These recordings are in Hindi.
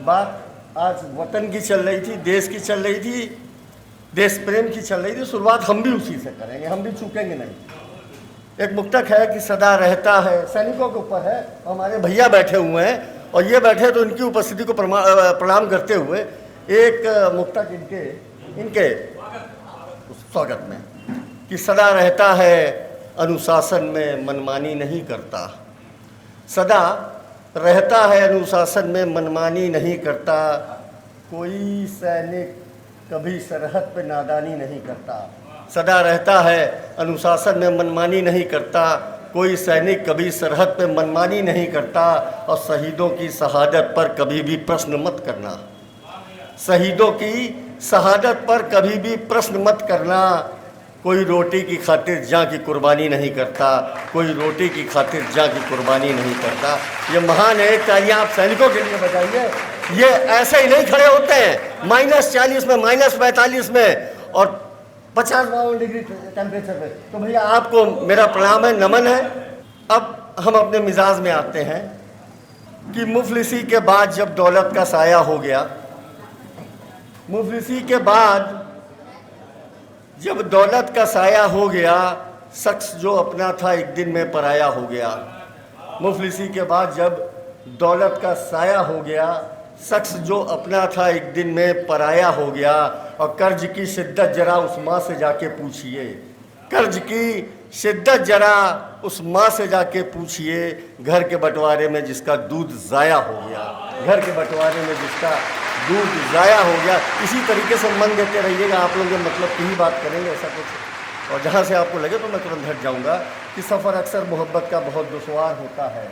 बात आज वतन की चल रही थी, देश की चल रही थी, देश प्रेम की चल रही थी। शुरुआत हम भी उसी से करेंगे, हम भी चूकेंगे नहीं। एक मुक्तक है कि सदा रहता है, सैनिकों के ऊपर है। हमारे भैया बैठे हुए हैं और ये बैठे तो इनकी उपस्थिति को प्रणाम करते हुए एक मुक्तक इनके स्वागत में कि सदा रहता है अनुशासन में, मनमानी नहीं करता। सदा रहता है अनुशासन में, मनमानी नहीं करता। कोई सैनिक कभी सरहद पे नादानी नहीं करता। सदा रहता है अनुशासन में, मनमानी नहीं करता। कोई सैनिक कभी सरहद पे मनमानी नहीं करता। और शहीदों की शहादत पर कभी भी प्रश्न मत करना। शहीदों की शहादत पर कभी भी प्रश्न मत करना। कोई रोटी की खातिर जान की कुर्बानी नहीं करता। कोई रोटी की खातिर जान की कुर्बानी नहीं करता। ये महान है, तालियां आप सैनिकों के लिए बजाइए। ये ऐसे ही नहीं खड़े होते हैं -40 में, -45 में और 50-52 डिग्री टेम्परेचर पे। तो भैया आपको मेरा प्रणाम है, नमन है। अब हम अपने मिजाज में आते हैं कि मुफलिसी के बाद जब दौलत का साया हो गया, मुफलिसी के बाद जब दौलत का साया हो गया, शख्स जो अपना था एक दिन में पराया हो गया। मुफलिसी के बाद जब दौलत का साया हो गया, शख्स जो अपना था एक दिन में पराया हो गया। और कर्ज की शिद्दत जरा उस माँ से जाके पूछिए, कर्ज की शिद्दत जरा उस माँ से जाके पूछिए, घर के बंटवारे में जिसका दूध ज़ाया हो गया, घर के बंटवारे में जिसका दूध ज़ाया हो गया। इसी तरीके से मन देते रहिएगा, आप लोग मतलब की ही बात करेंगे ऐसा कुछ। और जहाँ से आपको लगे तो मैं तुरंत हट जाऊँगा कि सफ़र अक्सर मोहब्बत का बहुत दुश्वार होता है।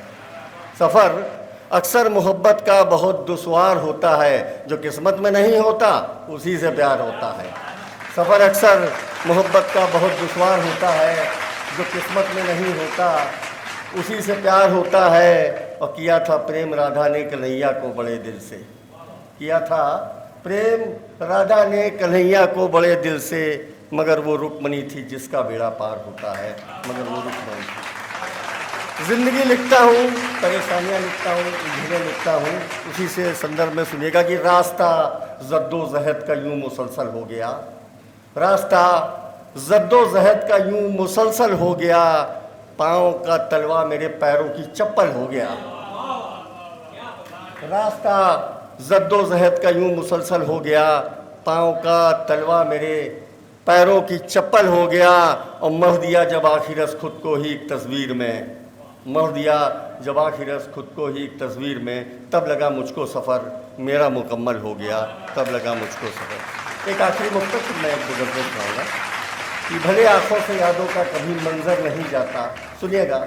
सफ़र अक्सर मोहब्बत का बहुत दुश्वार होता है। जो किस्मत में नहीं होता उसी से प्यार होता है। सफ़र अक्सर मोहब्बत का बहुत दुश्वार होता है। जो किस्मत में नहीं होता उसी से प्यार होता है। और किया था प्रेम राधा ने कन्हैया को बड़े दिल से, किया था प्रेम राधा ने कन्हैया को बड़े दिल से। मगर वो रुक्मणी थी जिसका बेड़ा पार होता है, मगर वो रुक्मणी थी। ज़िंदगी लिखता हूँ, परेशानियाँ लिखता हूँ, उलझनें लिखता हूँ। उसी से संदर्भ में सुनिएगा कि रास्ता जद्दोजहद का यूँ मुसलसल हो गया, रास्ता जद्दोजहद का यूँ मुसलसल हो गया। पाँव का तलवा मेरे पैरों की चप्पल हो गया। रास्ता जद्दोजहद का यूँ मुसलसल हो गया, पाँव का तलवा मेरे पैरों की चप्पल हो गया। और मढ़ दिया जब आखिरस खुद को ही एक तस्वीर में, मढ़ दिया जब आखिरस खुद को ही एक तस्वीर में। तब लगा मुझको सफ़र मेरा मुकम्मल हो गया, तब लगा मुझको सफ़र। एक आखिरी मुक्तक मैं एक गुजरते चाहूँगा कि भले आँखों से यादों का कभी मंजर नहीं जाता। सुनिएगा,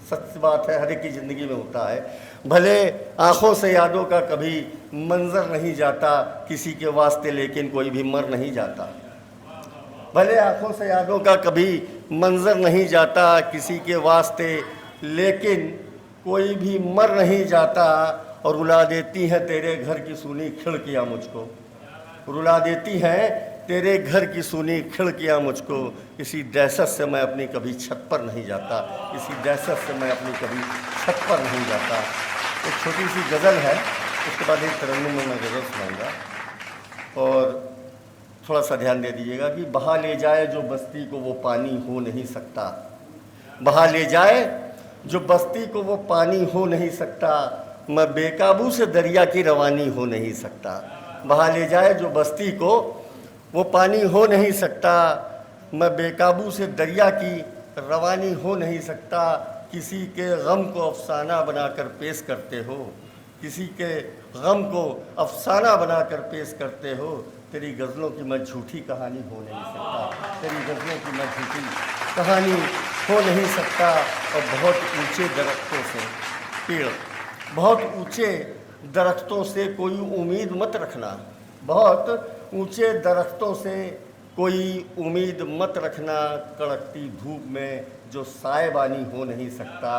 सच बात है, हर एक की ज़िंदगी में होता है। भले आँखों से यादों का कभी मंजर नहीं जाता, किसी के वास्ते लेकिन कोई भी मर नहीं जाता। भले आँखों से यादों का कभी मंजर नहीं जाता, किसी के वास्ते लेकिन कोई भी मर नहीं जाता। और रुला देती हैं तेरे घर की सूनी खिड़कियाँ मुझको, रुला देती हैं तेरे घर की सूनी खिड़कियाँ मुझको। इसी दहशत से मैं अपनी कभी छत पर नहीं जाता, इसी दहशत से मैं अपनी कभी छत पर नहीं जाता। एक छोटी सी गज़ल है, उसके बाद एक तरन्नुम में मैं गज़ल सुनाऊँगा और थोड़ा सा ध्यान दे दीजिएगा कि बहा ले जाए जो बस्ती को वो पानी हो नहीं सकता, बहा ले जाए जो बस्ती को वो पानी हो नहीं सकता। मैं बेकाबू से दरिया की रवानी हो नहीं सकता, बहा ले जाए जो बस्ती को वो पानी हो नहीं सकता। मैं बेकाबू से दरिया की रवानी हो नहीं सकता। किसी के गम को अफसाना बनाकर पेश करते हो, किसी के गम को अफसाना बनाकर पेश करते हो। तेरी गज़लों की मैं झूठी कहानी हो नहीं सकता, तेरी गज़लों की मैं झूठी कहानी हो नहीं सकता। और बहुत ऊंचे दरख्तों से पेड़, बहुत ऊंचे दरख्तों से कोई उम्मीद मत रखना, बहुत ऊंचे दरख्तों से कोई उम्मीद मत रखना। कड़कती धूप में जो सायबानी हो नहीं सकता,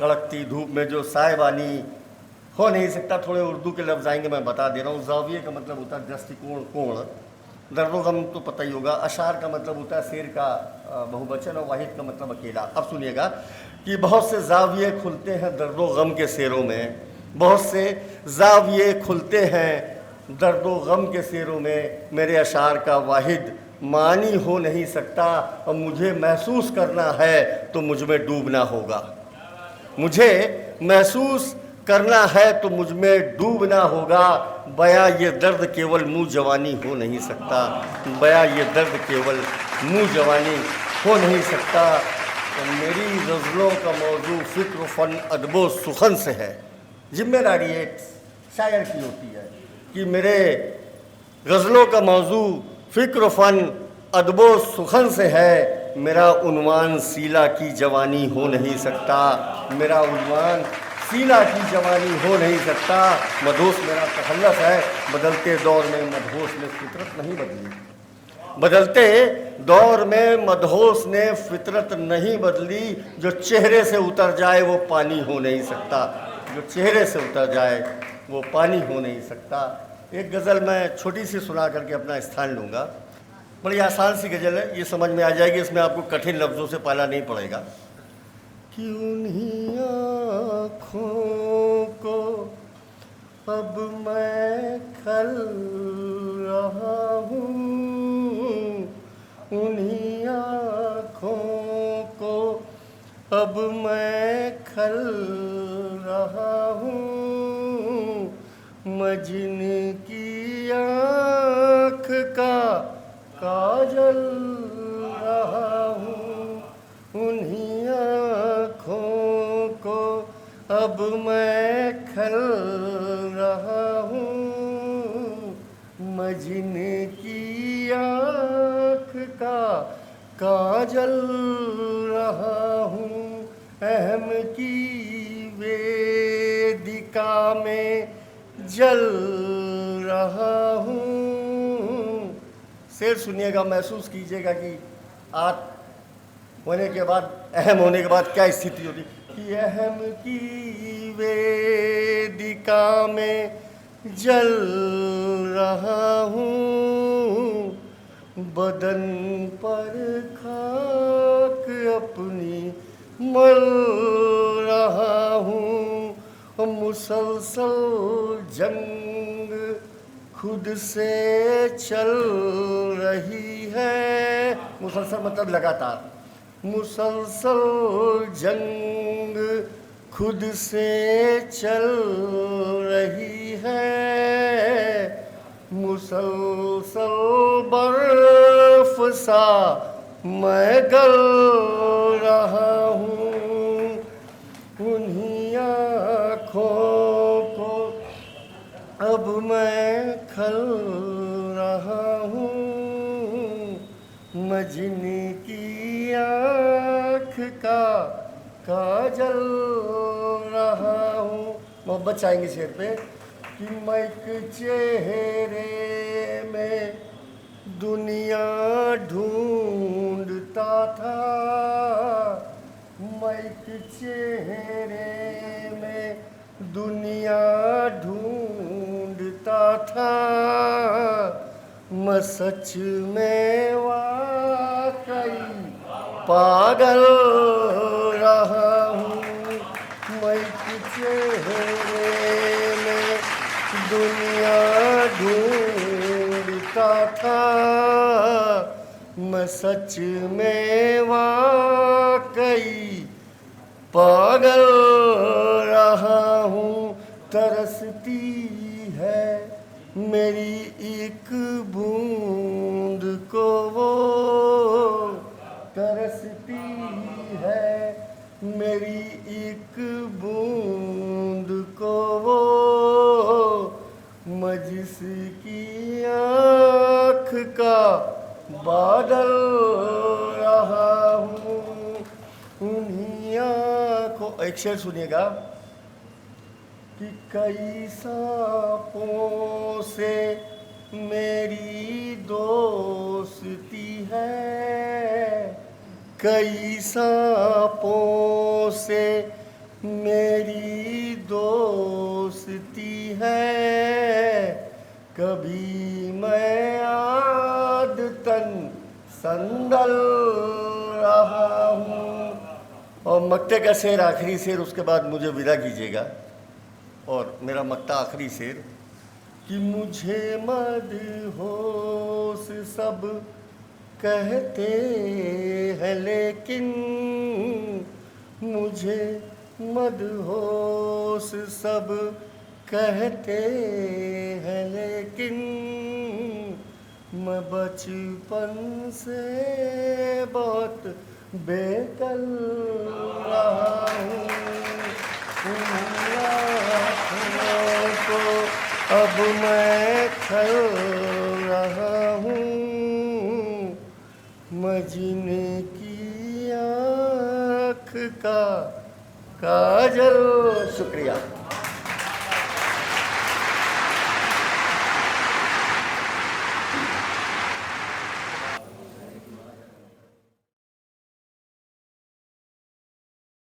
कड़कती धूप में जो सायबानी हो नहीं सकता। थोड़े उर्दू के लफ्ज़ आएंगे, मैं बता दे रहा हूँ। ज़ाविये का मतलब होता है दृष्टिकोण, कोण। दर्दो गम तो पता ही होगा। अशार का मतलब होता है शेर का बहुवचन और वाहिद का मतलब अकेला। अब सुनिएगा कि बहुत से ज़ाविये खुलते हैं दर्दो गम के शेरों में, बहुत से जाविये खुलते हैं दर्दो गम के शेरों में, मेरे अशार का वाहिद मानी हो नहीं सकता। और मुझे महसूस करना है तो मुझ में डूबना होगा, मुझे महसूस करना है तो मुझ में डूबना होगा। बया ये दर्द केवल मुँह जवानी हो नहीं सकता, बया ये दर्द केवल मुँह जवानी हो नहीं सकता। तो मेरी गज़लों का मौजू फ़िक्र फ़न अदबो सुखन से है। जिम्मेदारी एक शायर की होती है कि मेरे गज़लों का मौजू फ़िक्र फ़न अदबो सुखन से है। मेरा उन्वान सीला की जवानी हो नहीं सकता, मेरा उन्वान सीला की जवानी हो नहीं सकता। मदहोश मेरा तखल्लुस है, बदलते दौर में मदहोश ने फितरत नहीं बदली, बदलते दौर में मदहोश ने फितरत नहीं बदली। जो चेहरे से उतर जाए वो पानी हो नहीं सकता, जो चेहरे से उतर जाए वो पानी हो नहीं सकता। एक गज़ल मैं छोटी सी सुना करके अपना स्थान लूँगा। बड़ी आसान सी गज़ल है, ये समझ में आ जाएगी, इसमें आपको कठिन लफ्ज़ों से पाला नहीं पड़ेगा। कि उन्हीं आँखों को अब मैं खल रहा हूँ, उन्हीं आँखों को अब मैं खल रहा हूँ। मजन की आँख का काजल रहा हूँ, उन्हीं आँखों को अब मैं खल रहा हूँ। मजन की आँख का काजल रहा हूँ। अहम की वेदिका में जल रहा हूँ। शेर सुनिएगा, महसूस कीजिएगा कि आज होने के बाद, अहम होने के बाद क्या स्थिति होती। कि अहम की वेदिका में जल रहा हूँ, बदन पर खाक अपनी मल रहा हूँ। मुसलसल जंग खुद से चल रही है, मुसलसल मतलब लगातार, मुसलसल जंग खुद से चल रही है। मुसलसल बर्फ सा मैं गल रहा हूँ, उन्हीं आँखों को अब मैं खल रहा हूँ। मजन की आँख का काजल रहा हूँ। मोहब्बत चाहेंगे शेर पे। कि मैं एक चेहरे में दुनिया ढूंढता था, मैं एक चेहरे में दुनिया ढूंढता था। मैं सच में वाकई पागल रहा हूँ। मैं एक चेहरे में दुनिया ढूंढता था, मैं सच में वाकई पागल रहा हूँ। तरसती है मेरी एक बूंद को वो, तरसती है मेरी एक बूंद को वो। मैं जिसकी आँख का बादल रहा हूँ, उन्हीं आँखों। एक शेर सुनिएगा। कि कई सांपों से मेरी दोस्ती है, कई सांपों से मेरी दोस्ती है। कभी मैं आदतन संदल रहा हूँ। और मक्ते का शेर, आखिरी शेर, उसके बाद मुझे विदा कीजिएगा। और मेरा मक्ता आखिरी शेर कि मुझे मदहोश सब कहते हैं लेकिन मुझे मदहोश सब कहते हैं लेकिन मैं बचपन से बहुत बेकल रहा हूँ को अब मैं खल रहा हूँ मैं जीने की आँख का काजल। शुक्रिया।